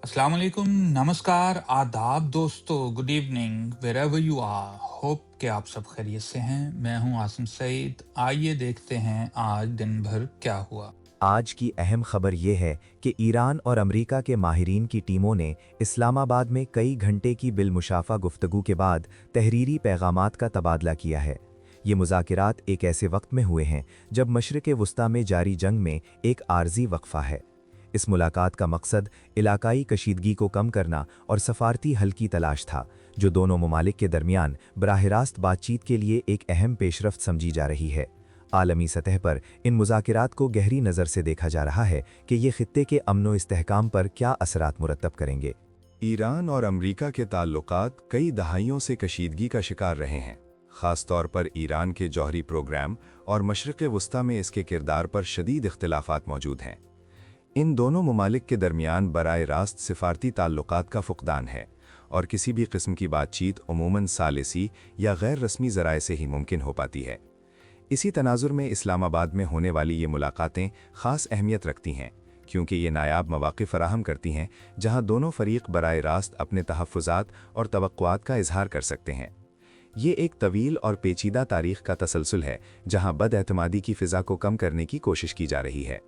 अस्सलाम वालेकुम, नमस्कार, आदाब दोस्तों, good evening wherever you are. Hope कि आप सब खैरियत से हैं। मैं हूं आसिम सईद। आइए देखते हैं आज दिन भर क्या हुआ। आज की अहम खबर ये है कि ईरान और अमेरिका के माहिरीन की टीमों ने इस्लामाबाद में कई घंटे की बिलमुशाफा गुफ्तगू के बाद तहरीरी पैगामात का तबादला किया है। ये मुज़ाकिरात एक ऐसे वक्त में हुए हैं जब मशरिक़ वुस्ता में जारी जंग में एक आर्जी वक्फा है। इस मुलाकात का मकसद इलाकाई कशीदगी को कम करना और सफारती हल की तलाश था, जो दोनों ममालिक के दरमियान बराह रास्त बातचीत के लिए एक अहम पेशरफ्त समझी जा रही है। आलमी सतह पर इन मुज़ाकिरात को गहरी नज़र से देखा जा रहा है कि ये खित्ते के अमन इस्तेहकाम पर क्या असरात मुरतब करेंगे। ईरान और अमेरिका के ताल्लुकात कई दहाइयों से कशीदगी का शिकार रहे हैं। ख़ास तौर पर ईरान के जौहरी प्रोग्राम और मशरिक़ वुस्ता में इसके किरदार पर शदीद इख्तिलाफ़ात मौजूद हैं। इन दोनों ममालिक के दरमियान बराह रास्त सिफारती ताल्लुकात का फुक़दान है और किसी भी किस्म की बातचीत अमूमन सालिसी या गैर रस्मी ज़राए से ही मुमकिन हो पाती है। इसी तनाजुर में इस्लामाबाद में होने वाली ये मुलाकातें ख़ास अहमियत रखती हैं, क्योंकि ये नायाब मौक़े फ़राहम करती हैं जहां दोनों फ़रीक बराह रास्त अपने तहफ़्फ़ुज़ात और तवक्कुआत का इजहार कर सकते हैं। ये एक तवील और पेचीदा तारीख़ का तसलसल है जहां बदएतमादी की फ़िज़ा को कम करने की कोशिश की जा रही है।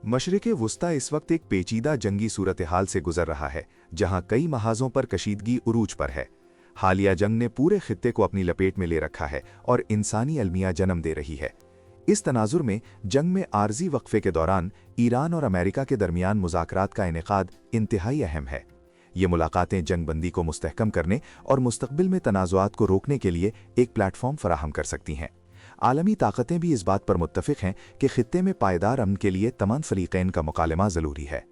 मशरिक़ वुस्ता इस वक्त एक पेचीदा जंगी सूरत हाल से गुजर रहा है, जहां कई महाज़ों पर कशीदगी उरूज पर है। हालिया जंग ने पूरे खित्ते को अपनी लपेट में ले रखा है और इंसानी अलमिया जन्म दे रही है। इस तनाजुर में जंग में आर्जी वक्फे के दौरान ईरान और अमेरिका के दरमियान मुज़ाकरात का इनेकाद इंतहाई अहम है। ये मुलाकातें जंग बंदी को मुस्तहकम करने और मुस्तकबिल में तनाज़ुआत को रोकने के लिए एक प्लेटफॉर्म फराहम कर सकती हैं। आलमी ताकतें भी इस बात पर मुत्तफ़िक हैं कि खित्ते में पायदार अमन के लिए तमाम फरीक़ैन का मुकालमा ज़रूरी है।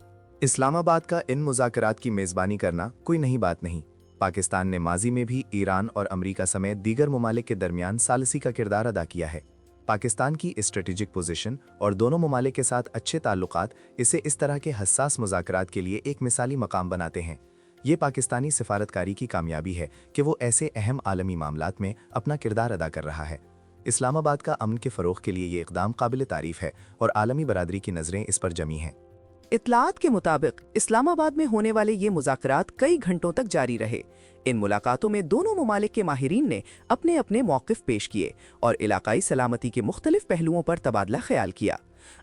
इस्लामाबाद का इन मुज़ाकरात की मेज़बानी करना कोई नई बात नहीं। पाकिस्तान ने माजी में भी ईरान और अमेरिका समेत दीगर ममालिक के दरमियान सालसी का किरदार अदा किया है। पाकिस्तान की स्ट्रेटेजिक पोजीशन और दोनों ममालिक के साथ अच्छे ताल्लुकात इसे इस तरह के हसास मुज़ाकरात के लिए एक मिसाली मकाम बनाते हैं। ये पाकिस्तानी सिफारतकारी की कामयाबी है कि वो ऐसे अहम आलमी मामलात में अपना किरदार अदा कर रहा है। इस्लामाबाद का अमन के फ़रोग़ के लिए ये इक़दाम काबिल तारीफ़ है और आलमी बरादरी की नज़रें इस पर जमी हैं। इत्तलात के मुताबिक इस्लामाबाद में होने वाले ये मुज़ाकरात कई घंटों तक जारी रहे। इन मुलाकातों में दोनों ममालिक के माहिरीन ने अपने अपने मौक़िफ़ पेश किए और इलाकाई सलामती के मुख्तलिफ पहलुओं पर तबादला ख्याल किया।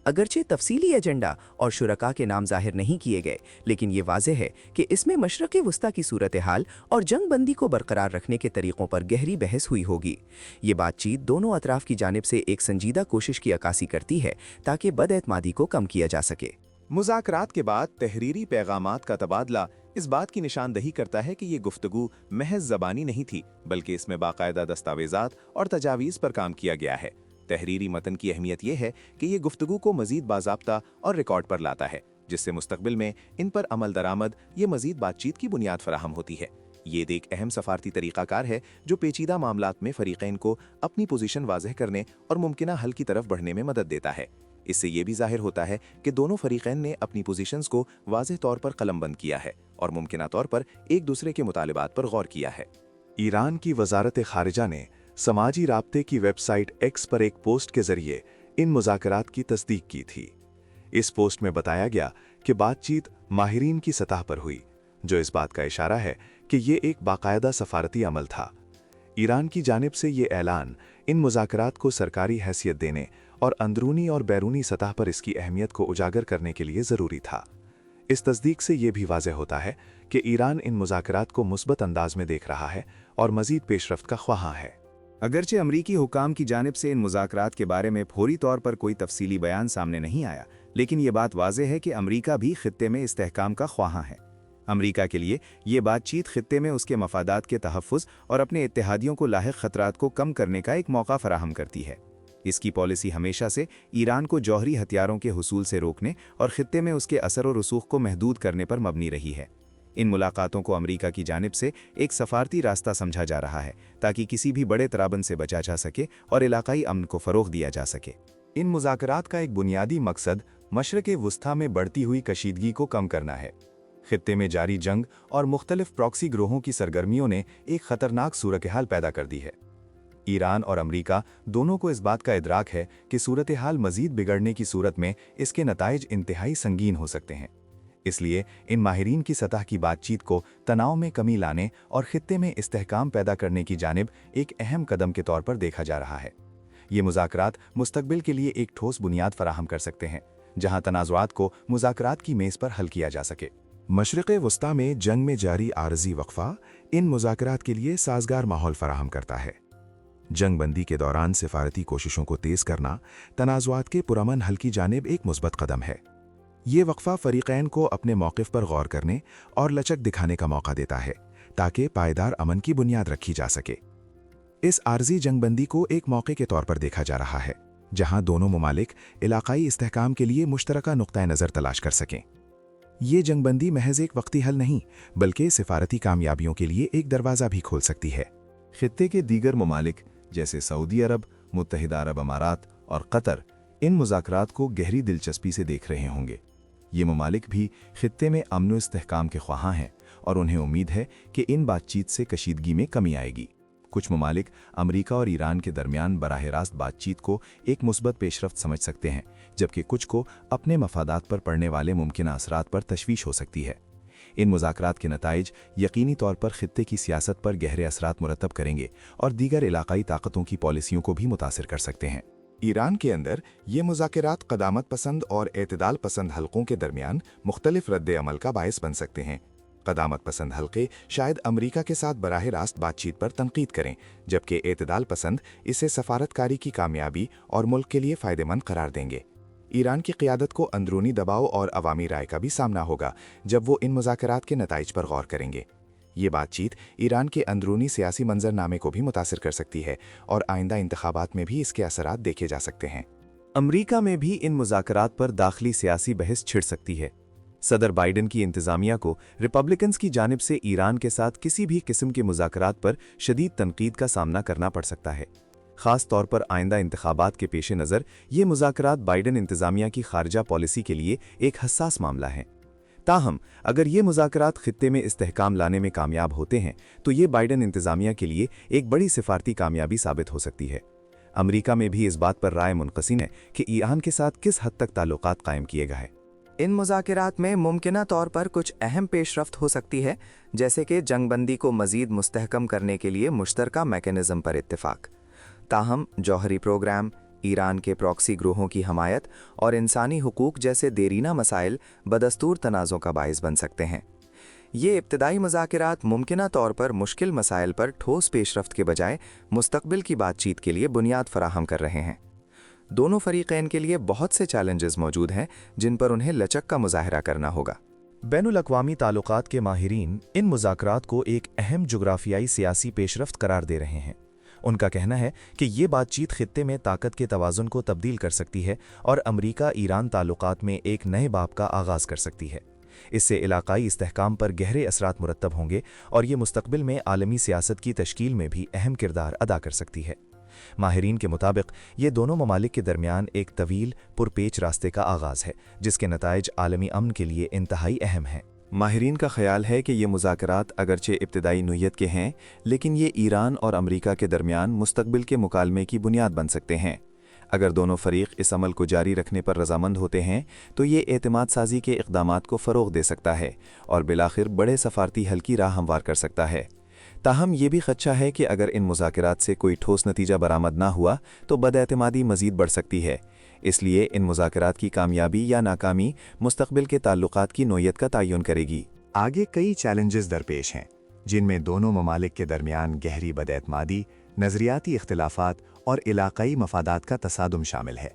अगरचे तफसीली एजेंडा और शुरका के नाम ज़ाहिर नहीं किए गए, लेकिन ये वाज़ेह है कि इसमें मशरक़ वुस्ता की सूरत हाल और जंग बंदी को बरकरार रखने के तरीक़ों पर गहरी बहस हुई होगी। ये बातचीत दोनों अतराफ़ की जानिब से एक संजीदा कोशिश की अक्कासी करती है ताकि बदएतमादी को कम किया जा सके। मुज़ाकरात के बाद तहरीरी पैगामात का तबादला इस बात की निशानदही करता है कि ये गुफ्तगू महज ज़बानी नहीं थी, बल्कि इसमें बाकायदा दस्तावेज़ात और तजावीज़ पर काम किया गया है। तहरीरी मतन की अहमियत यह है कि ये गुफ्तगू को मज़ीद बाज़ाब्ता और रिकॉर्ड पर लाता है, जिससे मुस्तकबिल में इन पर अमल दरामद ये मज़ीद बातचीत की बुनियाद फराहम होती है। ये एक अहम सफारती तरीक़ाकार है जो पेचीदा मामलात में फ़रीक़ैन को अपनी पोजीशन वाज़ह करने और मुमकिना हल की तरफ बढ़ने में मदद देता है। इससे ये भी ज़ाहिर होता है कि दोनों फ़रीक़ैन ने अपनी पोजीशंस को वाज़ेह तौर पर कलमबंद किया है और मुमकिना तौर पर एक दूसरे के मुतालिबात पर गौर किया है। ईरान की वज़ारत ख़ारिजा ने समाजी राब्ते की वेबसाइट एक्स पर एक पोस्ट के ज़रिए इन मुज़ाकरात की तस्दीक की थी। इस पोस्ट में बताया गया कि बातचीत माहिरीन की सतह पर हुई, जो इस बात का इशारा है कि ये एक बाकायदा सफारती अमल था। ईरान की जानिब से ये ऐलान इन मुज़ाकरात को सरकारी हैसियत देने और अंदरूनी और बैरूनी सतह पर इसकी अहमियत को उजागर करने के लिए ज़रूरी था। इस तस्दीक से ये भी वाज़ेह होता है कि ईरान इन मुज़ाकरात को मुस्बत अंदाज में देख रहा है और मज़ीद पेशरफ्त का ख्वाहां है। अगरचे अमरीकी हुकाम की जानिब से इन मुज़ाकरात के बारे में फौरी तौर पर कोई तफसीली बयान सामने नहीं आया, लेकिन ये बात वाज़ेह है कि अमरीका भी खित्ते में इस्तेहकाम का ख्वाहां है। अमरीका के लिए ये बातचीत खित्ते में उसके मफादात के तहफ़्फ़ुज़ और अपने इत्तेहादियों को लाहिक़ ख़तरात को कम करने का एक मौका फ़राहम करती है। इसकी पॉलिसी हमेशा से ईरान को जौहरी हथियारों के हुसूल से रोकने और खित्ते में उसके असर और रसूख को महदूद करने पर मबनी रही है। इन मुलाकातों को अमरीका की जानिब से एक सफारती रास्ता समझा जा रहा है ताकि किसी भी बड़े तराबन से बचा जा सके और इलाकाई अमन को फ़रोग़ दिया जा सके। इन मुज़ाकरात का एक बुनियादी मकसद मशरिक़ वुस्ता में बढ़ती हुई कशीदगी को कम करना है। खित्ते में जारी जंग और मुख्तलिफ प्रॉक्सी ग्रोहों की सरगर्मियों ने एक ख़तरनाक सूरत हाल पैदा कर दी है। ईरान और अमरीका दोनों को इस बात का इदराक है कि सूरत हाल मज़ीद बिगड़ने की सूरत में इसके नताइज इंतहाई संगीन हो सकते हैं। इसलिए इन माहिरीन की सतह की बातचीत को तनाव में कमी लाने और खित्ते में इस्तेहकाम पैदा करने की जानिब एक अहम कदम के तौर पर देखा जा रहा है। ये मुज़ाकरात मुस्तकबिल के लिए एक ठोस बुनियाद फराहम कर सकते हैं, जहां तनाज़ुआत को मुज़ाकरात की मेज़ पर हल किया जा सके। मशरिक़ वस्ता में जंग में जारी आरज़ी वक्फ़ा इन मुज़ाकरात के लिए साज़गार माहौल फराहम करता है। जंग बंदी के दौरान सिफारती कोशिशों को तेज़ करना तनाज़ुआत के पुरअमन हल की जानिब एक मुस्बत कदम है। ये वक्फ़ा फ़रीक़ैन को अपने मौक़िफ़ पर गौर करने और लचक दिखाने का मौका देता है, ताकि पायदार अमन की बुनियाद रखी जा सके। इस आर्जी जंगबंदी को एक मौके के तौर पर देखा जा रहा है, जहां दोनों ममालिक इलाकाई इस्तेहकाम के लिए मुश्तरका नुक्ता नज़र तलाश कर सकें। ये जंगबंदी महज एक वक्ती हल नहीं, बल्कि सिफारती कामयाबियों के लिए एक दरवाज़ा भी खोल सकती है। खित्ते के दीगर ममालिक जैसे सऊदी अरब, मुत्तहिदा अरब अमारात और कतर इन मुज़ाकरात को गहरी दिलचस्पी से देख रहे होंगे। ये ममालिक भी खित्ते में अमन व इस्तेहकाम के ख्वाहां हैं और उन्हें उम्मीद है कि इन बातचीत से कशीदगी में कमी आएगी। कुछ ममालिक अमरीका और ईरान के दरमियान बराह रास्त बातचीत को एक मुस्बत पेशरफ्त समझ सकते हैं, जबकि कुछ को अपने मफादात पर पड़ने वाले मुमकिन असरात पर तशवीश हो सकती है। इन मुज़ाकरात के नताइज यकीनी तौर पर खित्ते की सियासत पर गहरे असरात मुरतब करेंगे और दीगर इलाकाई ताकतों की पॉलिसियों को भी मुतासिर कर सकते हैं। ईरान के अंदर ये मुज़ाकरात क़दामत पसंद और एतदाल पसंद हलकों के दरमियान मुख्तलिफ रद्द अमल का बायस बन सकते हैं। क़दामत पसंद हलके शायद अमरीका के साथ बराह रास्त बातचीत पर तनकीद करें, जबकि एतदाल पसंद इसे सफारतकारी की कामयाबी और मुल्क के लिए फ़ायदेमंद करार देंगे। ईरान की क़ियादत को अंदरूनी दबाव और अवामी राय का भी सामना होगा जब वो इन मुज़ाकरात के नताइज पर गौर करेंगे। ये बातचीत ईरान के अंदरूनी सियासी मंजरनामे को भी मुतासिर कर सकती है और आइंदा इंतखाबात में भी इसके असरात देखे जा सकते हैं। अमरीका में भी इन मुज़ाकरात पर दाखिली सियासी बहस छिड़ सकती है। सदर बाइडन की इंतज़ामिया को रिपब्लिकन्स की जानिब से ईरान के साथ किसी भी किस्म के मुज़ाकरात पर शदीद तनकीद का सामना करना पड़ सकता है। ख़ास तौर पर आइंदा इंतखाबात के पेश नज़र ये मुज़ाकरात बाइडन इंतज़ामिया की खारजा पॉलिसी के लिए एक हसास मामला है। ताहम अगर ये मुज़ाकरात खित्ते में इस्तेहकाम लाने में कामयाब होते हैं तो ये बाइडन इंतज़ामिया के लिए एक बड़ी सिफारती कामयाबी साबित हो सकती है। अमरीका में भी इस बात पर राय मुनक़सिम है कि ईरान के साथ किस हद तक ताल्लुकात कायम किए गए हैं। इन मुज़ाकरात में मुमकिना तौर पर कुछ अहम पेशरफ्त हो सकती है, जैसे कि जंगबंदी को मज़ीद मुस्तहकम करने के लिए मुश्तरका मैकेनिज़्म पर इत्तेफाक। ताहम जौहरी प्रोग्राम, ईरान के प्रॉक्सी ग्रोहों की हमायत और इंसानी हुकूक जैसे देरीना मसाइल बदस्तूर तनाज़ों का बायस बन सकते हैं। ये इब्तदाई मुज़ाकरात मुमकिना तौर पर मुश्किल मसाइल पर ठोस पेशरफ्त के बजाय मुस्तकबिल की बातचीत के लिए बुनियाद फराहम कर रहे हैं। दोनों फरीक़ैन के लिए बहुत से चैलेंजेस मौजूद हैं जिन पर उन्हें लचक का मुज़ाहरा करना होगा। बैनुल-अक़वामी ताल्लुकात के माहिरीन इन मुज़ाकरात को एक अहम जुग्राफियाई सियासी पेशरफ्त करार दे रहे हैं। उनका कहना है कि ये बातचीत खित्ते में ताकत के तवाज़ुन को तब्दील कर सकती है और अमरीका ईरान ताल्लुकात में एक नए बाब का आगाज़ कर सकती है। इससे इलाकाई इस्तेहकाम पर गहरे असरात मुरतब होंगे और ये मुस्तकबिल में आलमी सियासत की तश्कील में भी अहम किरदार अदा कर सकती है। माहिरीन के मुताबिक ये दोनों ममालिक के दरमियान एक तवील पुरपेच रास्ते का आगाज़ है, जिसके नताइज आलमी अमन के लिए इंतहाई अहम हैं। माहिरीन का ख्याल है कि ये मुज़ाकरात अगरचे इब्तदाई नोयत के हैं, लेकिन ये ईरान और अमरीका के दरमियान मुस्तकबिल के मुकालमे की बुनियाद बन सकते हैं। अगर दोनों फरीक इस अमल को जारी रखने पर रजामंद होते हैं तो ये एतमाद साजी के इक़दामात को फ़रोग़ दे सकता है और बिलाखिर बड़े सफारती हल की राह हमवार कर सकता है। ताहम ये भी खदशा है कि अगर इन मुज़ाकरात से कोई ठोस नतीजा बरामद ना हुआ तो बदएतमादी मज़ीद बढ़ सकती है। इसलिए इन मुज़ाकरात की कामयाबी या नाकामी मुस्तकबिल के ताल्लुकात की नोयत का तयन करेगी। आगे कई चैलेंजेस दरपेश हैं, जिनमें दोनों ममालिक के दरमियान गहरी बदएतमादी, नज़रियाती इख्तिलाफ़ात और इलाकाई मफादात का तसादुम शामिल है।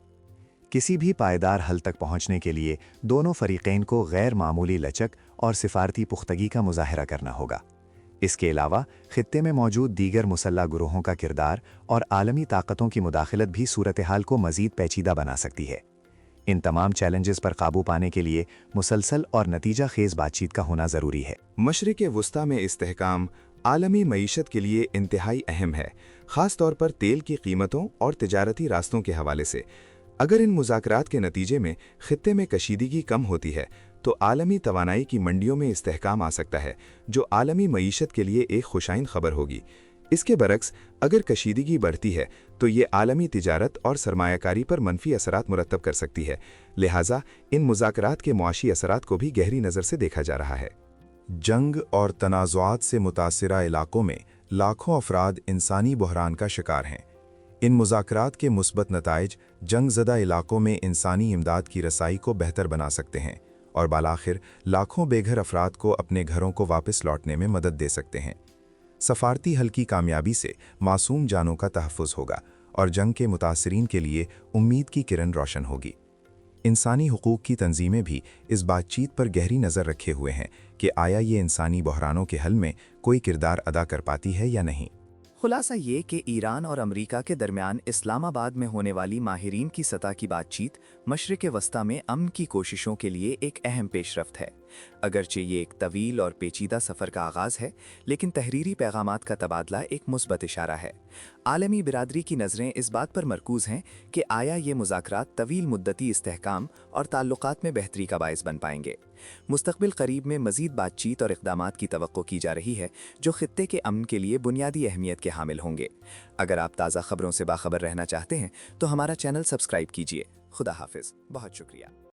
किसी भी पायदार हल तक पहुँचने के लिए दोनों फ़रीक़ैन को गैर मामूली लचक और सिफारती पुख्तगी का मुज़ाहरा करना होगा। इसके अलावा खित्ते में मौजूद दीगर मुसल्लह गुरोहों का किरदार और आलमी ताकतों की मुदाखलत भी सूरत हाल को मज़ीद पेचीदा बना सकती है। इन तमाम चैलेंजेस पर काबू पाने के लिए मुसलसल और नतीजा खेज़ बातचीत का होना ज़रूरी है। मशरिक़ वस्ता में इस्तेहकाम आलमी मईशत के लिए इंतहाई अहम है, ख़ास तौर पर तेल की कीमतों और तिजारती रास्तों के हवाले से। अगर इन मुज़ाकरात के नतीजे में खित्ते में कशीदगी कम होती है तो आलमी तवानाई की मंडियों में इस्तेहकाम आ सकता है, जो आलमी मईशत के लिए एक खुशाइन खबर होगी। اس کے برعکس اگر کشیدگی بڑھتی ہے تو یہ عالمی تجارت اور سرمایہ کاری پر منفی اثرات مرتب کر سکتی ہے، لہٰذا ان مذاکرات کے معاشی اثرات کو بھی گہری نظر سے دیکھا جا رہا ہے۔ جنگ اور تنازعات سے متاثرہ علاقوں میں لاکھوں افراد انسانی بحران کا شکار ہیں۔ ان مذاکرات کے مثبت نتائج جنگ زدہ علاقوں میں انسانی امداد کی رسائی کو بہتر بنا سکتے ہیں اور بالآخر لاکھوں بے گھر افراد کو اپنے گھروں کو واپس لوٹنے میں مدد دے سکتے ہیں۔ سفارتی حل کی کامیابی سے معصوم جانوں کا تحفظ ہوگا اور جنگ کے متاثرین کے لیے امید کی کرن روشن ہوگی۔ انسانی حقوق کی تنظیمیں بھی اس بات چیت پر گہری نظر رکھے ہوئے ہیں کہ آیا یہ انسانی بحرانوں کے حل میں کوئی کردار ادا کر پاتی ہے یا نہیں۔ خلاصہ یہ کہ ایران اور امریکہ کے درمیان اسلام آباد میں ہونے والی ماہرین کی سطح کی بات چیت مشرق وسطیٰ میں امن کی کوششوں کے لیے ایک اہم پیش رفت ہے۔ اگرچہ یہ ایک طویل اور پیچیدہ سفر کا آغاز ہے، لیکن تحریری پیغامات کا تبادلہ ایک مثبت اشارہ ہے۔ عالمی برادری کی نظریں اس بات پر مرکوز ہیں کہ آیا یہ مذاکرات طویل مدتی استحکام اور تعلقات میں بہتری کا باعث بن پائیں گے۔ مستقبل قریب میں مزید بات چیت اور اقدامات کی توقع کی جا رہی ہے جو خطے کے امن کے لیے بنیادی اہمیت کے حامل ہوں گے۔ اگر آپ تازہ خبروں سے باخبر رہنا چاہتے ہیں تو ہمارا چینل سبسکرائب کیجیے۔ خدا حافظ، بہت شکریہ۔